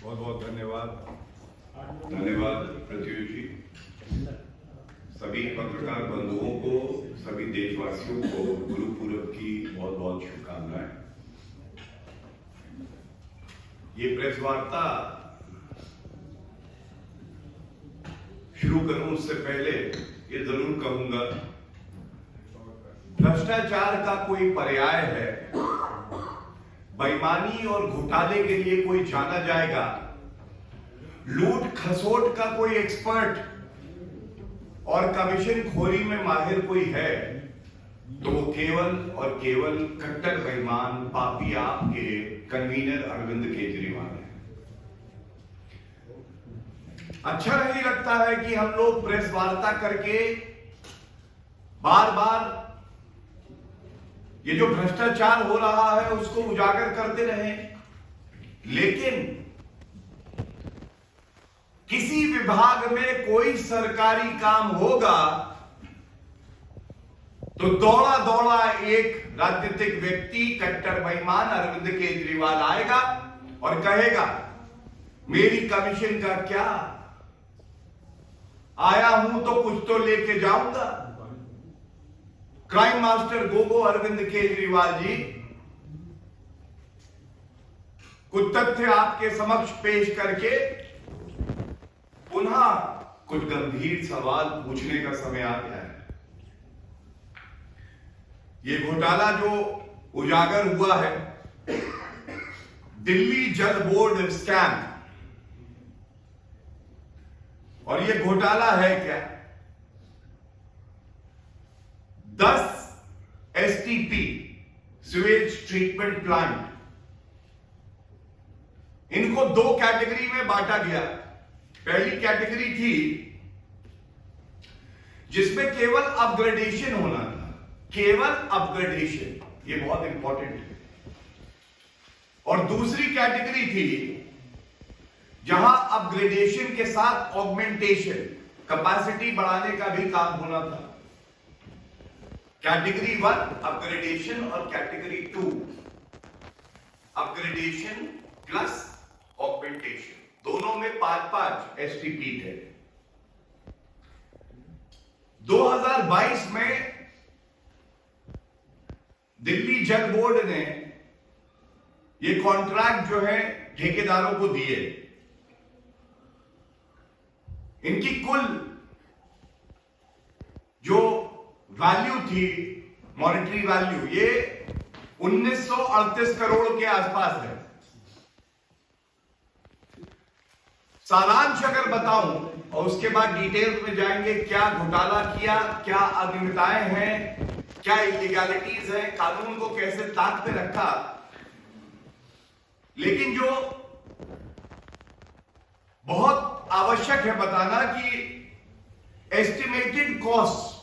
बहुत बहुत धन्यवाद। धन्यवाद प्रत्युष जी। सभी पत्रकार बंधुओं को, सभी देशवासियों को गुरु पूरब की बहुत बहुत शुभकामनाएं। ये प्रेस वार्ता शुरू करूं उससे पहले ये जरूर कहूंगा, भ्रष्टाचार का कोई पर्याय है, बेईमानी और घोटाले के लिए कोई जाना जाएगा, लूट खसोट का कोई एक्सपर्ट और कमीशन खोरी में माहिर कोई है, तो वो केवल और केवल कट्टर बेईमान पापी आपके कन्वीनर अरविंद केजरीवाल है। अच्छा नहीं लगता है कि हम लोग प्रेस वार्ता करके बार बार ये जो भ्रष्टाचार हो रहा है उसको उजागर करते रहे, लेकिन किसी विभाग में कोई सरकारी काम होगा तो दौड़ा दौड़ा एक राजनीतिक व्यक्ति कट्टर बेईमान अरविंद केजरीवाल आएगा और कहेगा मेरी कमीशन का क्या, आया हूं तो कुछ तो लेके जाऊंगा। क्राइम मास्टर गोगो अरविंद केजरीवाल जी, कुछ तथ्य आपके समक्ष पेश करके पुनः कुछ गंभीर सवाल पूछने का समय आ गया है। ये घोटाला जो उजागर हुआ है, दिल्ली जल बोर्ड स्कैम, और ये घोटाला है क्या? 10 एसटीपी सीवेज ट्रीटमेंट प्लांट, इनको दो कैटेगरी में बांटा गया। पहली कैटेगरी थी जिसमें केवल अपग्रेडेशन होना था, केवल अपग्रेडेशन, ये बहुत इंपॉर्टेंट है। और दूसरी कैटेगरी थी जहां अपग्रेडेशन के साथ ऑगमेंटेशन, कैपेसिटी बढ़ाने का भी काम होना था। कैटेगरी 1 अपग्रेडेशन और कैटेगरी 2 अपग्रेडेशन प्लस ऑगमेंटेशन, दोनों में 5-5 एसटीपी थे। 2022 में दिल्ली जल बोर्ड ने ये कॉन्ट्रैक्ट जो है ठेकेदारों को दिए। इनकी कुल जो वैल्यू थी, मॉनेटरी वैल्यू, ये 1938 करोड़ के आसपास है। सारांश अगर बताऊं और उसके बाद डिटेल्स में जाएंगे, क्या घोटाला किया, क्या अनियमितताएं हैं, क्या इलीगैलिटीज है, कानून को कैसे ताक पे रखा, लेकिन जो बहुत आवश्यक है बताना कि एस्टिमेटेड कॉस्ट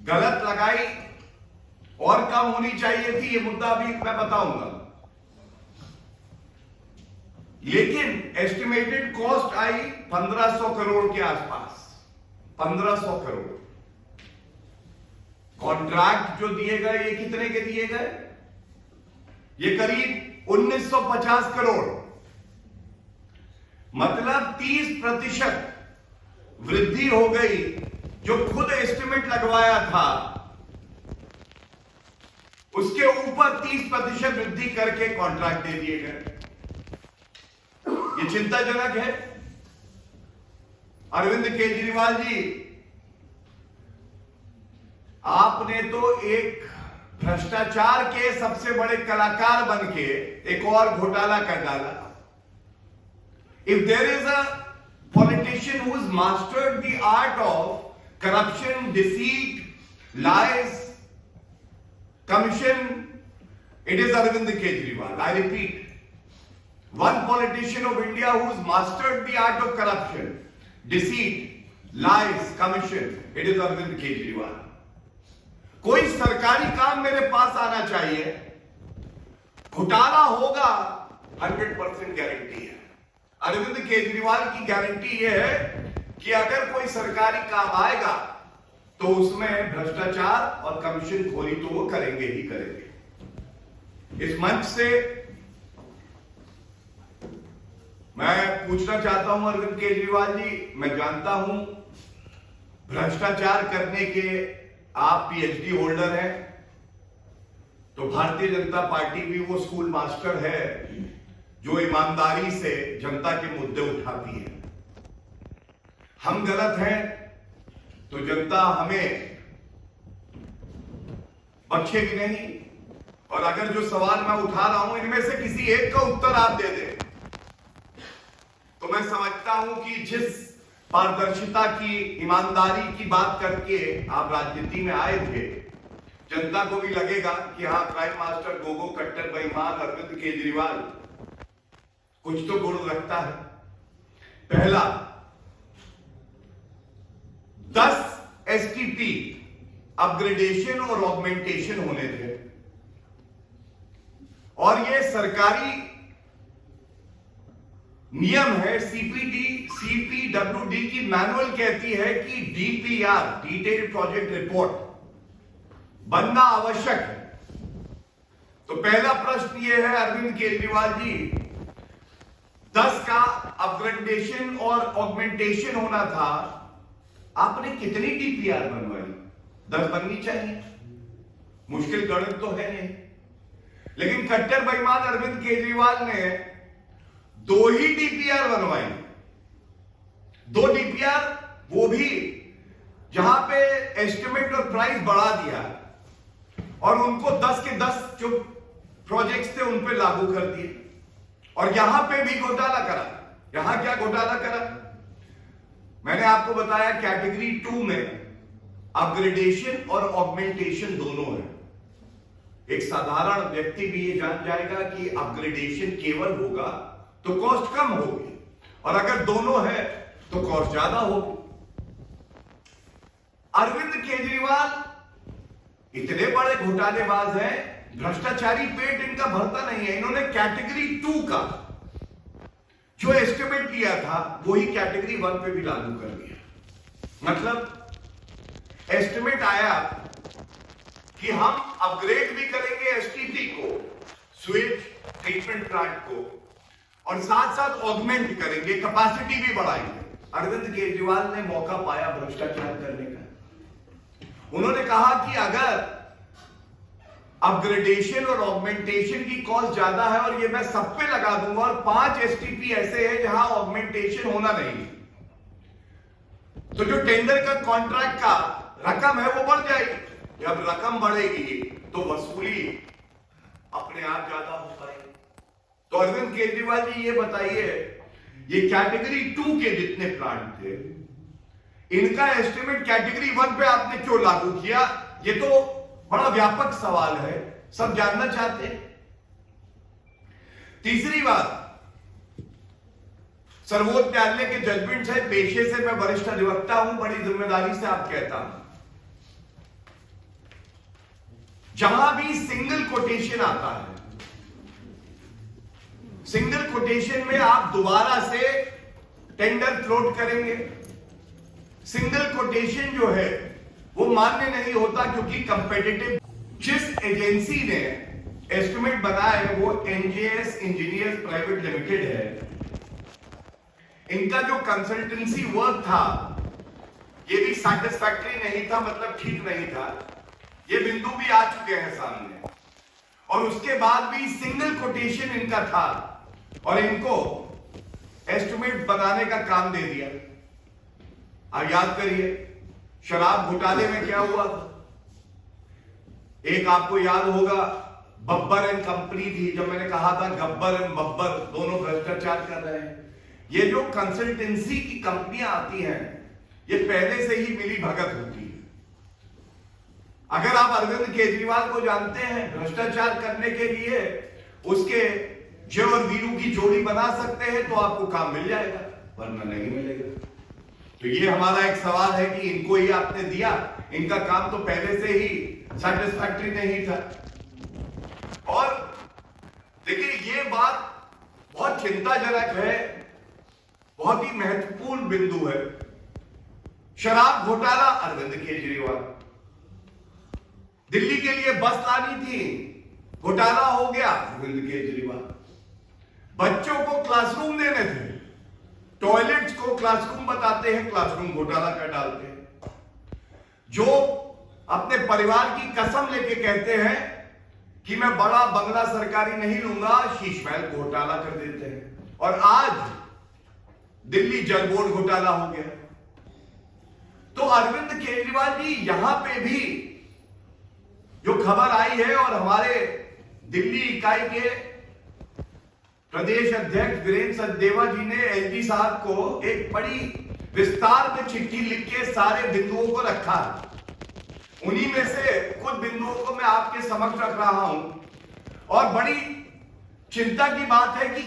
गलत लगाई और कम होनी चाहिए थी, ये मुद्दा भी मैं बताऊंगा। लेकिन एस्टिमेटेड कॉस्ट आई 1500 करोड़ के आसपास, 1500 करोड़। कॉन्ट्रैक्ट जो दिए गए ये कितने के दिए गए? ये करीब 1950 करोड़, मतलब 30% वृद्धि हो गई। जो खुद एस्टिमेट लगवाया था उसके ऊपर 30% वृद्धि करके कॉन्ट्रैक्ट दे दिए गए। ये चिंताजनक है। अरविंद केजरीवाल जी, आपने तो एक भ्रष्टाचार के सबसे बड़े कलाकार बनके एक और घोटाला कर डाला। If there is a politician who has mastered the art of corruption, deceit, lies, commission, it is Arvind Kejriwal. I repeat, one politician of India who has mastered the art of corruption, deceit, lies, commission, it is Arvind Kejriwal. कोई सरकारी काम मेरे पास आना चाहिए, घोटाला होगा, 100% guarantee है। अरविंद केजरीवाल की गारंटी यह है कि अगर कोई सरकारी काम आएगा तो उसमें भ्रष्टाचार और कमीशन खोरी तो वो करेंगे ही करेंगे। इस मंच से मैं पूछना चाहता हूं अरविंद केजरीवाल जी, मैं जानता हूं भ्रष्टाचार करने के आप पीएचडी होल्डर हैं, तो भारतीय जनता पार्टी भी वो स्कूल मास्टर है जो ईमानदारी से जनता के मुद्दे उठाती है। हम गलत हैं तो जनता हमें बख्शेगी नहीं, और अगर जो सवाल मैं उठा रहा हूं इनमें से किसी एक का उत्तर आप दे दें तो मैं समझता हूं कि जिस पारदर्शिता की, ईमानदारी की बात करके आप राजनीति में आए थे, जनता को भी लगेगा कि हाँ, क्राइम मास्टर, गोगो, कट्टर बेईमान अरविंद केजरीवाल कुछ तो गुण रखता है। पहला, 10 एसटीपी अपग्रेडेशन और ऑगमेंटेशन होने थे, और ये सरकारी नियम है। सीपीडब्ल्यूडी की मैनुअल कहती है कि डीपीआर, डिटेल्ड प्रोजेक्ट रिपोर्ट, बनना आवश्यक है। तो पहला प्रश्न यह है अरविंद केजरीवाल जी, 10 का अपग्रेडेशन और ऑगमेंटेशन होना था, आपने कितनी डीपीआर बनवाई? 10 बननी चाहिए, मुश्किल गणित तो है नहीं। लेकिन कट्टर बेईमान अरविंद केजरीवाल ने 2 ही डीपीआर बनवाई। 2 डीपीआर, वो भी जहां पे एस्टिमेट और प्राइस बढ़ा दिया, और उनको 10 के 10 जो प्रोजेक्ट्स थे उन पे लागू कर दिए, और यहां पे भी घोटाला करा। यहां क्या घोटाला करा? मैंने आपको बताया कैटेगरी 2 में अपग्रेडेशन और ऑगमेंटेशन दोनों है। एक साधारण व्यक्ति भी ये जान जाएगा कि अपग्रेडेशन केवल होगा तो कॉस्ट कम होगी, और अगर दोनों है तो कॉस्ट ज्यादा होगी। अरविंद केजरीवाल इतने बड़े घोटालेबाज हैं, भ्रष्टाचारी पेट इनका भरता नहीं है। इन्होंने कैटेगरी 2 का जो एस्टिमेट लिया था वही कैटेगरी 1 पे भी लागू कर दिया। मतलब एस्टिमेट आया कि हम अपग्रेड भी करेंगे एसटीपी को, स्वीट ट्रीटमेंट प्लांट को, और साथ साथ ऑगमेंट करेंगे, कैपेसिटी भी बढ़ाएंगे। अरविंद केजरीवाल ने मौका पाया भ्रष्टाचार करने का। उन्होंने कहा कि अगर अपग्रेडेशन और ऑगमेंटेशन की कॉस्ट ज्यादा है और ये मैं सब पे लगा दूंगा, और 5 एसटीपी ऐसे हैं जहां ऑगमेंटेशन होना नहीं, तो जो टेंडर का कॉन्ट्रैक्ट का रकम है वो बढ़ जाएगी। जब रकम बढ़ेगी तो वसूली अपने आप ज्यादा हो पाएगी। तो अरविंद केजरीवाल जी ये बताइए, ये कैटेगरी 2 के जितने प्लांट थे, इनका एस्टिमेट कैटेगरी 1 पे आपने क्यों लागू किया? ये तो बड़ा व्यापक सवाल है, सब जानना चाहते हैं। तीसरी बात, सर्वोच्च न्यायालय के जजमेंट है, पेशे से मैं वरिष्ठ अधिवक्ता हूं, बड़ी जिम्मेदारी से आप कहता हूं, जहां भी सिंगल कोटेशन आता है, सिंगल कोटेशन में आप दोबारा से टेंडर फ्लोट करेंगे। सिंगल कोटेशन जो है वो मान्य नहीं होता, क्योंकि कंपेटिटिव, जिस एजेंसी ने एस्टिमेट बनाया है वो एनजेएस इंजीनियर्स प्राइवेट लिमिटेड है। इनका जो कंसल्टेंसी वर्क था ये भी सैटिस्फैक्टरी नहीं था, मतलब ठीक नहीं था। ये बिंदु भी आ चुके हैं सामने, और उसके बाद भी सिंगल कोटेशन इनका था, और इनको एस्टिमेट बनाने का काम दे दिया। अब याद करिए, शराब घोटाले में क्या हुआ था? एक आपको याद होगा, बब्बर एंड कंपनी थी, जब मैंने कहा था गब्बर एंड बब्बर दोनों भ्रष्टाचार कर रहे हैं। ये जो कंसल्टेंसी की कंपनियां आती हैं, ये पहले से ही मिली भगत होती है। अगर आप अरविंद केजरीवाल को जानते हैं, भ्रष्टाचार करने के लिए उसके जय और वीरू की जोड़ी बना सकते हैं, तो आपको काम मिल जाएगा, वरना नहीं मिलेगा। तो ये हमारा एक सवाल है कि इनको ही आपने दिया, इनका काम तो पहले से ही सैटिस्फैक्टरी नहीं था। और देखिए, ये बात बहुत चिंताजनक है, बहुत ही महत्वपूर्ण बिंदु है। शराब घोटाला अरविंद केजरीवाल, दिल्ली के लिए बस लानी थी, घोटाला हो गया अरविंद केजरीवाल। बच्चों को क्लासरूम देने थे, टॉयलेट्स को क्लासरूम बताते हैं, क्लासरूम घोटाला कर डालते हैं। जो अपने परिवार की कसम लेके कहते हैं कि मैं बड़ा बंगला सरकारी नहीं लूंगा, शीश महल घोटाला कर देते हैं। और आज दिल्ली जल बोर्ड घोटाला हो गया। तो अरविंद केजरीवाल जी यहां पे भी जो खबर आई है, और हमारे दिल्ली इकाई के प्रदेश अध्यक्ष वीरेंद्र सचदेवा जी ने एलजी साहब को एक बड़ी विस्तार में चिट्ठी लिख के सारे बिंदुओं को रखा। उन्हीं में से कुछ बिंदुओं को मैं आपके समक्ष रख रहा हूं। और बड़ी चिंता की बात है कि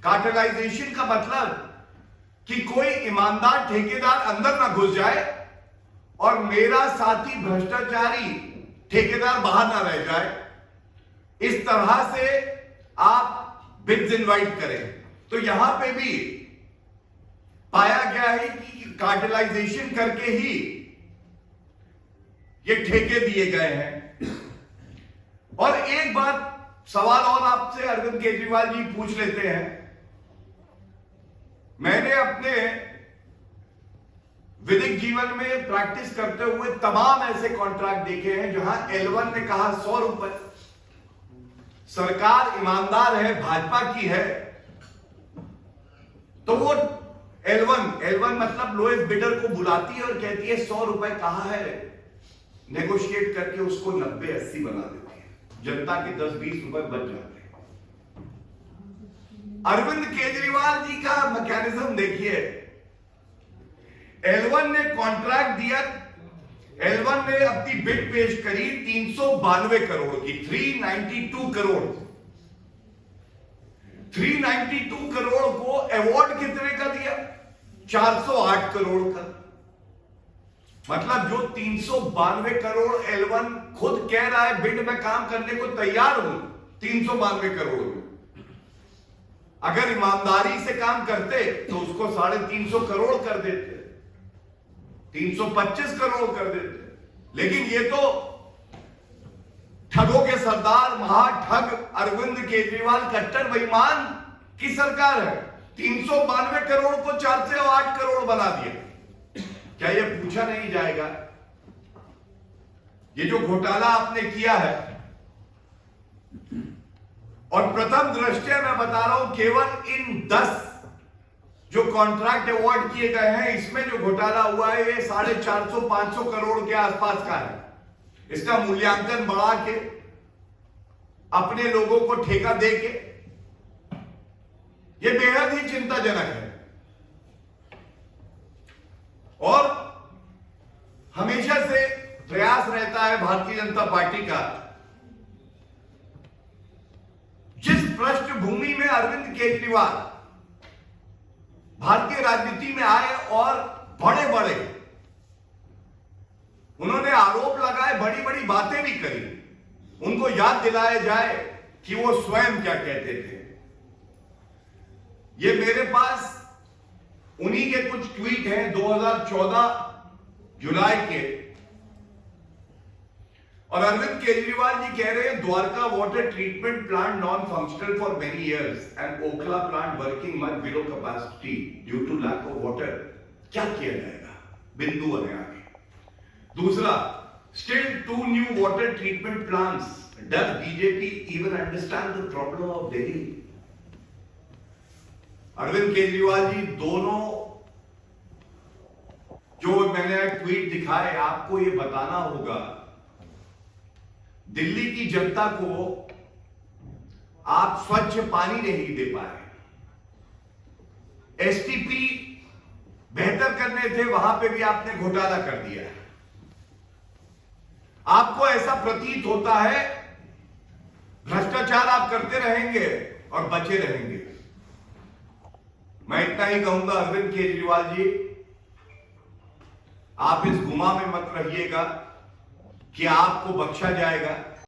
कार्टेलाइजेशन का मतलब कि कोई ईमानदार ठेकेदार अंदर ना घुस जाए और मेरा साथी भ्रष्टाचारी ठेकेदार बाहर ना रह जाए। इस तरह से आप बिड्स इनवाइट करें। तो यहां पे भी पाया गया है कि कार्टेलाइजेशन करके ही ये ठेके दिए गए हैं। और एक बात सवाल और आपसे अरविंद केजरीवाल जी पूछ लेते हैं। मैंने अपने विधिक जीवन में प्रैक्टिस करते हुए तमाम ऐसे कॉन्ट्रैक्ट देखे हैं जहां L1 ने कहा 100 रुपए, सरकार ईमानदार है, भाजपा की है, तो वो L1 मतलब लोएस्ट बिडर को बुलाती है और कहती है 100 रुपए कहा है, नेगोशिएट करके उसको 90-80 बना देती है, जनता के 10-20 रुपए बच जाते हैं। अरविंद केजरीवाल जी का मैकेनिज्म देखिए। L1 ने कॉन्ट्रैक्ट दिया, L1 ने अपनी बिड पेश करी 392 करोड़ की, 392 करोड़। 392 करोड़ को अवार्ड कितने का दिया? 408 करोड़ का। मतलब जो 392 करोड़ L1 खुद कह रहा है बिड में काम करने को तैयार हूं, 392 करोड़ में अगर ईमानदारी से काम करते तो उसको 350 करोड़ कर देते, 325 करोड़ कर देते। लेकिन ये तो ठगों के सरदार महाठग अरविंद केजरीवाल कट्टर बेईमान की सरकार है। 392 करोड़ को 408 करोड़ बना दिया। क्या ये पूछा नहीं जाएगा ये जो घोटाला आपने किया है? और प्रथम दृष्टया मैं बता रहा हूं केवल इन 10 जो कॉन्ट्रैक्ट अवार्ड किए गए हैं, इसमें जो घोटाला हुआ है ये 450-500 करोड़ के आसपास का है। इसका मूल्यांकन बढ़ा के अपने लोगों को ठेका दे के, ये बेहद ही चिंताजनक है। और हमेशा से प्रयास रहता है भारतीय जनता पार्टी का, जिस पृष्ठभूमि में अरविंद केजरीवाल भारतीय राजनीति में आए और बड़े बड़े उन्होंने आरोप लगाए, बड़ी बड़ी बातें भी करी, उनको याद दिलाया जाए कि वो स्वयं क्या कहते थे। ये मेरे पास उन्हीं के कुछ ट्वीट हैं 2014 जुलाई के। और अरविंद केजरीवाल जी कह रहे हैं Dwarka water treatment plant non functional for many years and Okhla plant working much below capacity due to lack of water. क्या किया जाएगा? बिंदु है आगे। दूसरा, still 2 new water treatment plants, does BJP even understand the problem of Delhi? Arvind Kejriwal ji दोनों जो मैंने ट्वीट दिखाए, आपको ये बताना होगा दिल्ली की जनता को आप स्वच्छ पानी नहीं दे पाए। एसटीपी बेहतर करने थे, वहां पे भी आपने घोटाला कर दिया है। आपको ऐसा प्रतीत होता है भ्रष्टाचार आप करते रहेंगे और बचे रहेंगे। मैं इतना ही कहूंगा अरविंद केजरीवाल जी, आप इस गुमा में मत रहिएगा कि आपको बख्शा जाएगा।